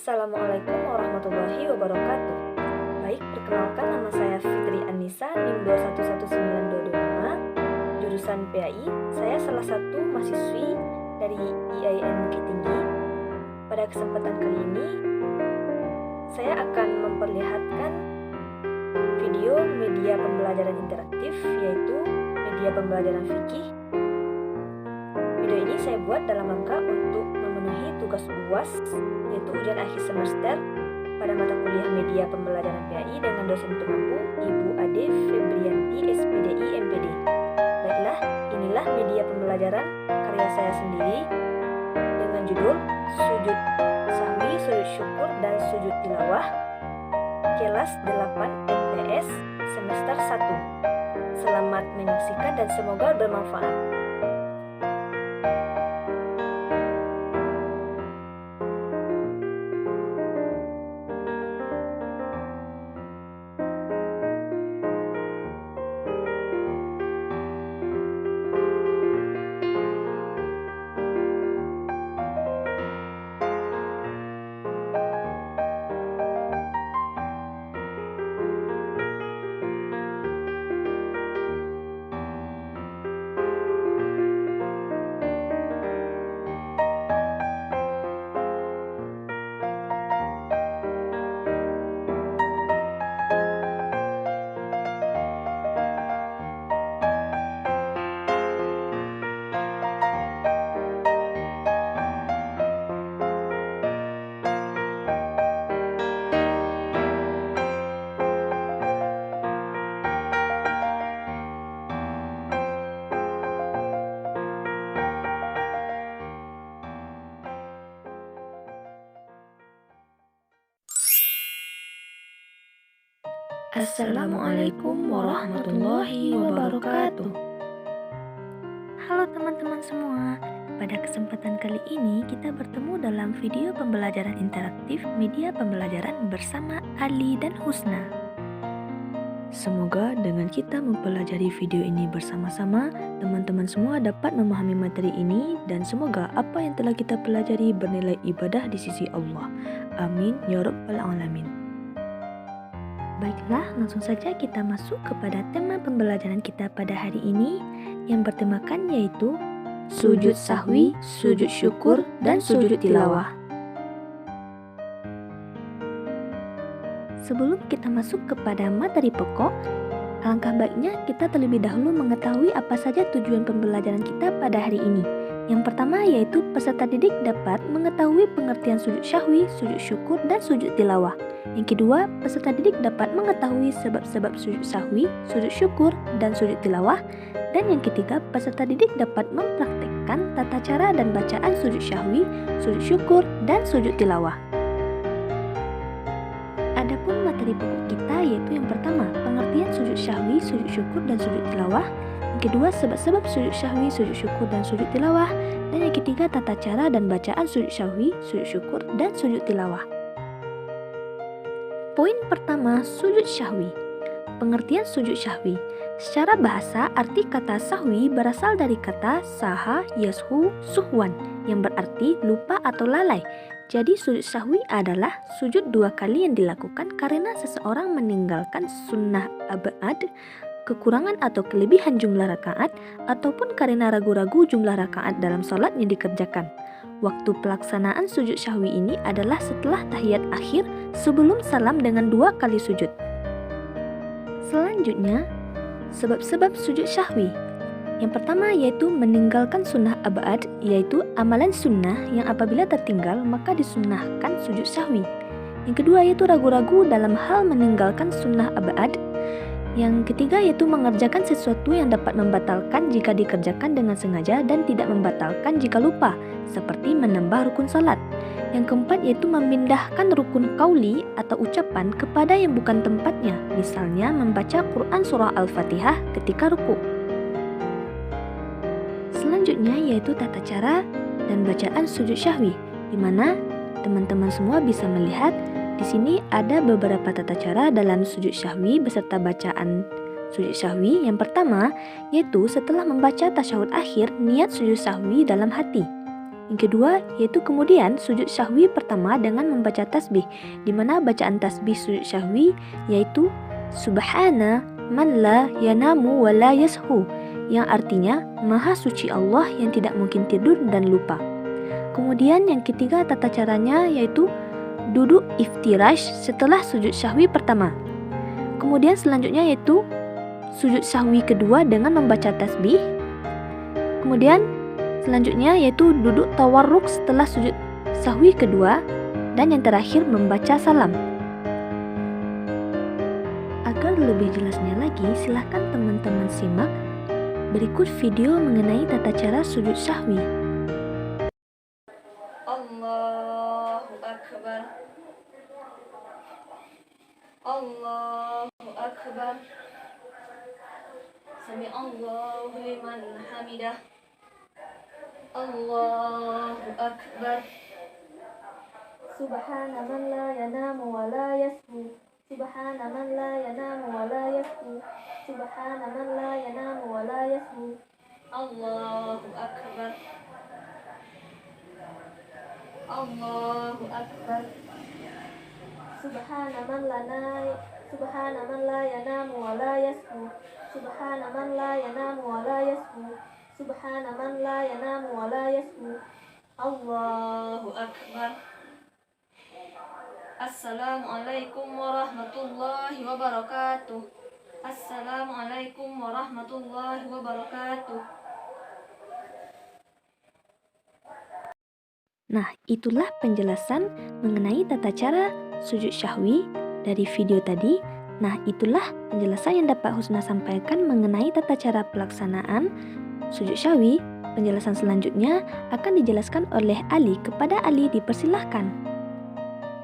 Assalamualaikum warahmatullahi wabarakatuh. Baik, perkenalkan nama saya Fitri Anissa, NIM 211925, jurusan PAI. Saya salah satu mahasiswi dari IAIN Bukit Tinggi. Pada kesempatan kali ini, saya akan memperlihatkan video media pembelajaran interaktif, yaitu media pembelajaran fikih. Video ini saya buat dalam rangka untuk memenuhi tugas UAS, yaitu ujian akhir semester pada mata kuliah media pembelajaran PAI dengan dosen pengampu Ibu Ade Febrianti SPDI MPD. Baiklah, inilah media pembelajaran karya saya sendiri dengan judul Sujud Sahwi, Sujud Syukur, dan Sujud Tilawah, kelas 8 MTS semester 1. Selamat menyaksikan dan semoga bermanfaat. Assalamualaikum warahmatullahi wabarakatuh. Halo teman-teman semua, pada kesempatan kali ini kita bertemu dalam video pembelajaran interaktif media pembelajaran bersama Ali dan Husna. Semoga dengan kita mempelajari video ini bersama-sama, teman-teman semua dapat memahami materi ini dan semoga apa yang telah kita pelajari bernilai ibadah di sisi Allah. Amin ya rabbal alamin. Baiklah, langsung saja kita masuk kepada tema pembelajaran kita pada hari ini yang bertemakan yaitu Sujud Sahwi, Sujud Syukur, dan Sujud Tilawah. Sebelum kita masuk kepada materi pokok, alangkah baiknya kita terlebih dahulu mengetahui apa saja tujuan pembelajaran kita pada hari ini. Yang pertama yaitu peserta didik dapat mengetahui pengertian sujud syahwi, sujud syukur, dan sujud tilawah. Yang kedua, peserta didik dapat mengetahui sebab-sebab sujud sahwi, sujud syukur, dan sujud tilawah. Dan yang ketiga, peserta didik dapat mempraktekkan tata cara dan bacaan sujud syahwi, sujud syukur, dan sujud tilawah. Adapun materi pokok kita yaitu yang pertama, pengertian sujud syahwi, sujud syukur, dan sujud tilawah. Yang kedua, sebab-sebab sujud syahwi, sujud syukur, dan sujud tilawah. Dan yang ketiga, tata cara dan bacaan sujud syahwi, sujud syukur, dan sujud tilawah. Poin pertama, sujud syahwi. Pengertian sujud syahwi. Secara bahasa, arti kata sahwi berasal dari kata saha yashu suhwan yang berarti lupa atau lalai. Jadi sujud syahwi adalah sujud dua kali yang dilakukan karena seseorang meninggalkan sunnah abad, kekurangan atau kelebihan jumlah rakaat, ataupun karena ragu-ragu jumlah rakaat dalam sholat yang dikerjakan. Waktu pelaksanaan sujud syahwi ini adalah setelah tahiyat akhir sebelum salam dengan dua kali sujud. Selanjutnya, sebab-sebab sujud syahwi. Yang pertama yaitu meninggalkan sunnah abad, yaitu amalan sunnah yang apabila tertinggal maka disunnahkan sujud syahwi. Yang kedua yaitu ragu-ragu dalam hal meninggalkan sunnah abad. Yang ketiga yaitu mengerjakan sesuatu yang dapat membatalkan jika dikerjakan dengan sengaja dan tidak membatalkan jika lupa, seperti menambah rukun salat. Yang keempat yaitu memindahkan rukun qauli atau ucapan kepada yang bukan tempatnya, misalnya membaca Quran surah Al-Fatihah ketika ruku. Selanjutnya yaitu tata cara dan bacaan sujud syahwi, di mana teman-teman semua bisa melihat di sini ada beberapa tata cara dalam sujud syahwi beserta bacaan sujud syahwi. Yang pertama yaitu setelah membaca tasyahud akhir, niat sujud syahwi dalam hati. Yang kedua yaitu kemudian sujud syahwi pertama dengan membaca tasbih, di mana bacaan tasbih sujud syahwi yaitu Subhana man la yanamu wa la yashu, yang artinya Maha suci Allah yang tidak mungkin tidur dan lupa. Kemudian yang ketiga tata caranya yaitu duduk iftirash setelah sujud syahwi pertama. Kemudian selanjutnya yaitu sujud syahwi kedua dengan membaca tasbih. Kemudian selanjutnya yaitu duduk tawarruk setelah sujud sahwi kedua, dan yang terakhir membaca salam. Agar lebih jelasnya lagi, silahkan teman-teman simak berikut video mengenai tata cara sujud sahwi. Allahu Akbar. Allahu Akbar. Sami'allahu liman hamidah. Allahu Akbar. Subhana man la yanamu wa la yashu. Subhana man la yanamu wa la yashu. Subhana man la yanamu wa la yashu. Allahu Akbar. Allahu Akbar. Subhana man la yanamu wa la yashu. Subhana man la yanamu wa la yashu. Subhana man la yanamu wa la yashu. Allahu Akbar. Assalamualaikum warahmatullahi wabarakatuh. Assalamualaikum warahmatullahi wabarakatuh. Nah, itulah penjelasan mengenai tata cara sujud syahwi dari video tadi. Nah, itulah penjelasan yang dapat Husna sampaikan mengenai tata cara pelaksanaan sujud syahwi. Penjelasan selanjutnya akan dijelaskan oleh Ali. Kepada Ali dipersilahkan.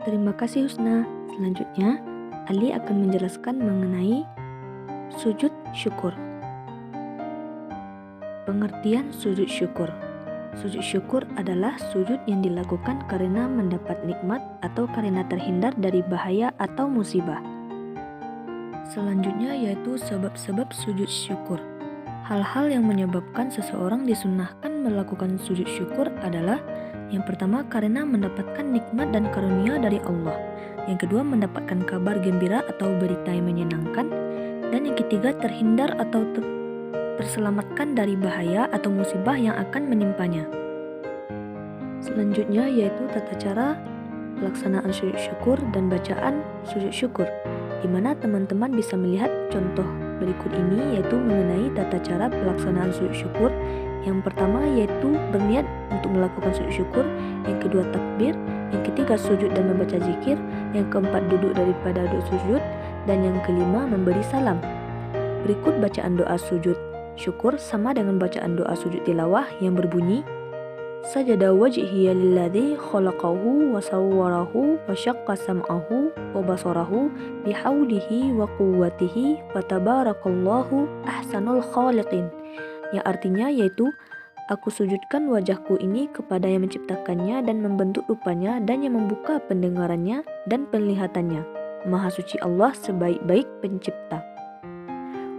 Terima kasih Husna. Selanjutnya, Ali akan menjelaskan mengenai sujud syukur. Pengertian sujud syukur. Sujud syukur adalah sujud yang dilakukan karena mendapat nikmat atau karena terhindar dari bahaya atau musibah. Selanjutnya yaitu sebab-sebab sujud syukur. Hal-hal yang menyebabkan seseorang disunahkan melakukan sujud syukur adalah: yang pertama, karena mendapatkan nikmat dan karunia dari Allah. Yang kedua, mendapatkan kabar gembira atau berita yang menyenangkan. Dan yang ketiga, terhindar atau terselamatkan dari bahaya atau musibah yang akan menimpanya. Selanjutnya yaitu tata cara pelaksanaan sujud syukur dan bacaan sujud syukur, di mana teman-teman bisa melihat contoh berikut ini, yaitu mengenai tata cara pelaksanaan sujud syukur. Yang pertama yaitu berniat untuk melakukan sujud syukur, yang kedua takbir, yang ketiga sujud dan membaca zikir, yang keempat duduk daripada duduk sujud, dan yang kelima memberi salam. Berikut bacaan doa sujud syukur sama dengan bacaan doa sujud tilawah yang berbunyi: Sajada wajhiya lilladzi khalaqahu wa sawwarahu wa syaqqa sam'ahu wa basarahu bihaulihi wa quwwatihi fatabarakallahu ahsanul khaliqin. Yang artinya yaitu, aku sujudkan wajahku ini kepada yang menciptakannya dan membentuk rupanya dan yang membuka pendengarannya dan penglihatannya. Maha suci Allah sebaik-baik pencipta.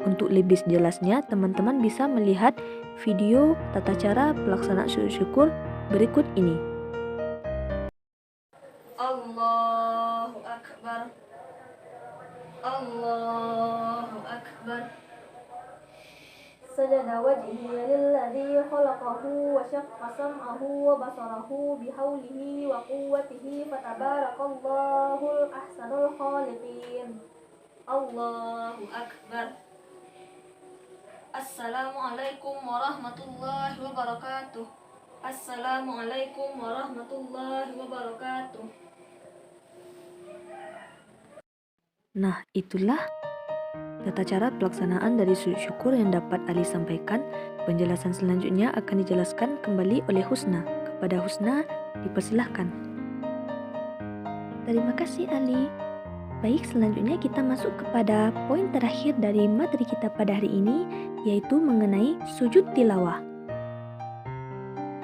Untuk lebih jelasnya, teman-teman bisa melihat video tata cara pelaksanaan sujud syukur berikut ini. Allahu Akbar. Allahu Akbar. Sajada wajhiya lilladzi khalaqahu wa syaqqa sam'ahu wa basarahu bihaulihi wa quwwatihi fatabarakallahu ahsanul khaliqin. Allahu Akbar. Assalamualaikum warahmatullahi wabarakatuh. Assalamualaikum warahmatullahi wabarakatuh. Nah, itulah tata cara pelaksanaan dari sujud syukur yang dapat Ali sampaikan. Penjelasan selanjutnya akan dijelaskan kembali oleh Husna. Kepada Husna dipersilahkan. Terima kasih Ali. Baik, selanjutnya kita masuk kepada poin terakhir dari materi kita pada hari ini, yaitu mengenai sujud tilawah.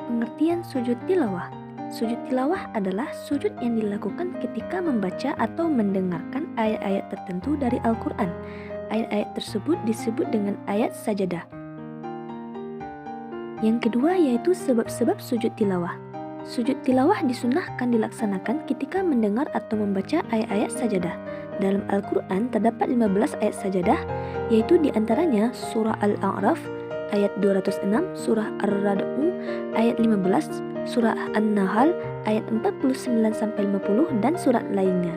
Pengertian sujud tilawah. Sujud tilawah adalah sujud yang dilakukan ketika membaca atau mendengarkan ayat-ayat tertentu dari Al-Quran. Ayat-ayat tersebut disebut dengan ayat sajadah. Yang kedua yaitu sebab-sebab sujud tilawah. Sujud tilawah disunahkan dilaksanakan ketika mendengar atau membaca ayat-ayat sajadah. Dalam Al-Quran terdapat 15 ayat sajadah, yaitu diantaranya surah Al-A'raf ayat 206, surah Ar-Ra'd ayat 15, surah An-Nahl ayat 49-50, dan surat lainnya.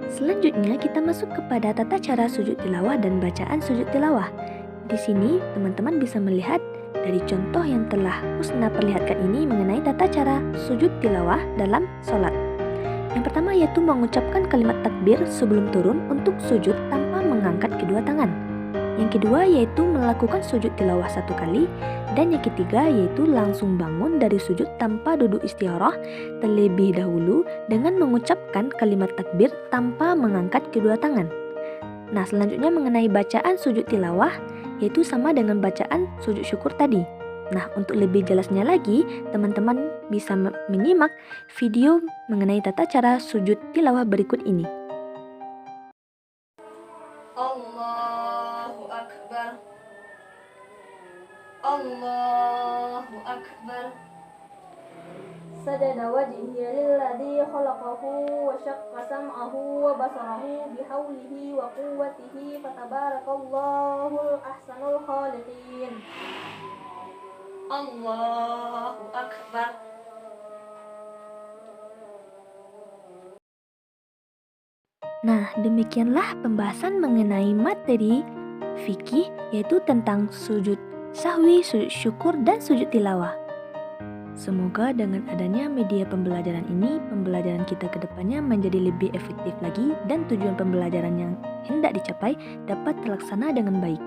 Selanjutnya kita masuk kepada tata cara sujud tilawah dan bacaan sujud tilawah. Di sini teman-teman bisa melihat dari contoh yang telah Husna perlihatkan ini mengenai tata cara sujud tilawah dalam sholat. Yang pertama yaitu mengucapkan kalimat takbir sebelum turun untuk sujud tanpa mengangkat kedua tangan. Yang kedua yaitu melakukan sujud tilawah 1 kali. Dan yang ketiga yaitu langsung bangun dari sujud tanpa duduk istigharah terlebih dahulu dengan mengucapkan kalimat takbir tanpa mengangkat kedua tangan. Nah, selanjutnya mengenai bacaan sujud tilawah yaitu sama dengan bacaan sujud syukur tadi. Nah, untuk lebih jelasnya lagi, teman-teman bisa menyimak video mengenai tata cara sujud tilawah berikut ini. Allahu Akbar. Allahu Akbar. Sajada wajhihi lilladzi khalaqahu wa syaqqa sam'ahu wa basarahu bihaulihi wa quwwatihi fatabarakallahu ahsanul khaliqin. Allahu Akbar. Nah, demikianlah pembahasan mengenai materi fikih yaitu tentang sujud sahwi, sujud syukur, dan sujud tilawah. Semoga dengan adanya media pembelajaran ini, pembelajaran kita ke depannya menjadi lebih efektif lagi dan tujuan pembelajaran yang hendak dicapai dapat terlaksana dengan baik.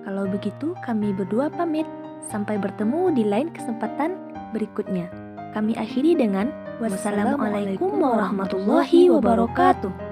Kalau begitu, kami berdua pamit. Sampai bertemu di lain kesempatan berikutnya. Kami akhiri dengan wassalamualaikum warahmatullahi wabarakatuh.